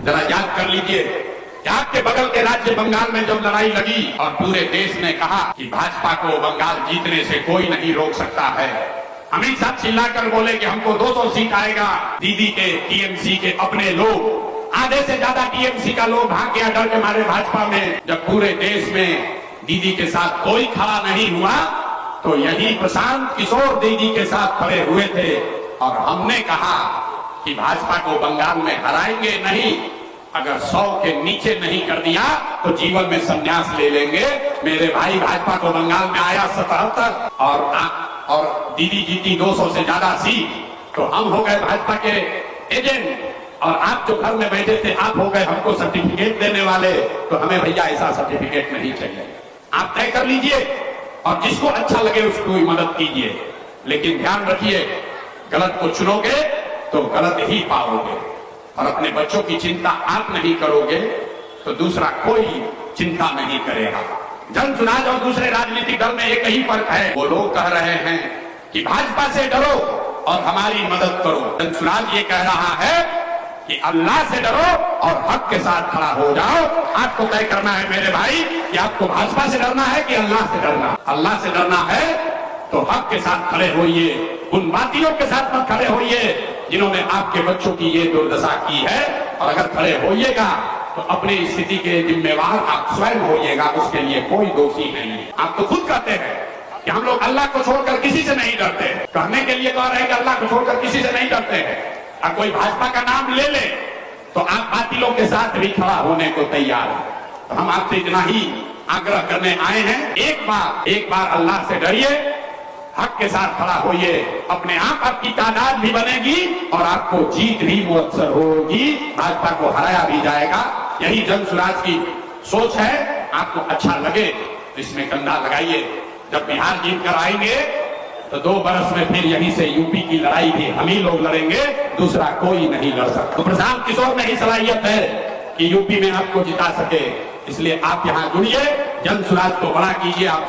जरा याद कर लीजिए कि आपके बगल के राज्य बंगाल में जब लड़ाई लगी और पूरे देश ने कहा कि भाजपा को बंगाल जीतने से कोई नहीं रोक सकता है, अमित शाह चिल्लाकर बोले कि हमको 200 सीट आएगा। दीदी के टीएमसी के अपने लोग, आधे से ज्यादा टीएमसी का लोग भाग गया डर के मारे भाजपा में। जब पूरे देश में दीदी के साथ कोई खड़ा नहीं हुआ तो यही प्रशांत किशोर दीदी के साथ खड़े हुए थे और हमने कहा कि भाजपा को बंगाल में हराएंगे नहीं, अगर 100 के नीचे नहीं कर दिया तो जीवन में संन्यास ले लेंगे। मेरे भाई, भाजपा को बंगाल में आया 77 और दीदी जीती 200 से ज्यादा सीट, तो हम हो गए भाजपा के एजेंट और आप जो घर में बैठे थे आप हो गए हमको सर्टिफिकेट देने वाले। तो हमें भैया ऐसा सर्टिफिकेट नहीं चाहिए। आप तय कर लीजिए और जिसको अच्छा लगे उसको ही मदद कीजिए, लेकिन ध्यान रखिए गलत को चुनोगे तो गलत ही पाओगे। और अपने बच्चों की चिंता आप नहीं करोगे तो दूसरा कोई चिंता नहीं करेगा। जन सुराज और दूसरे राजनीतिक दल में एक ही फर्क है। वो लोग कह रहे हैं कि भाजपा से डरो और हमारी मदद करो। जन सुराज ये कह रहा है कि अल्लाह से डरो और हक के साथ खड़ा हो जाओ। आपको तय करना है मेरे भाई कि आपको भाजपा से डरना है कि अल्लाह से डरना। अल्लाह से डरना है तो हक के साथ खड़े होइए, उन बातियों के साथ मत खड़े होइए जिन्होंने आपके बच्चों की ये दुर्दशा की है। और अगर खड़े होइएगा तो अपनी स्थिति के जिम्मेवार आप स्वयं होइएगा, उसके लिए कोई दोषी नहीं है। आप तो खुद कहते हैं कि हम लोग अल्लाह को छोड़कर किसी से नहीं डरते। कहने के लिए कह रहे हैं कि अल्लाह को छोड़कर किसी से नहीं डरते हैं। अब कोई भाजपा का नाम ले ले तो आप बातिलों के साथ भी खड़ा होने को तैयार है। तो हम आपसे इतना ही आग्रह करने आए हैं, एक बार अल्लाह से डरिए, हक के साथ खड़ा होइए, अपने आप आपकी तादाद भी बनेगी और आपको जीत भी मुयस्सर होगी, भाजपा को हराया भी जाएगा। यही जन सुराज की सोच है। आपको अच्छा लगे इसमें कंधा लगाइए। जब बिहार जीत कर आएंगे तो 2 बरस में फिर यहीं से यूपी की लड़ाई भी हम ही लोग लड़ेंगे, दूसरा कोई नहीं लड़ सकता। तो प्रशांत किशोर में ही सलाहियत है कि यूपी में आपको जिता सके, इसलिए आप यहाँ जुड़िए, जन सुराज को बड़ा कीजिए। आप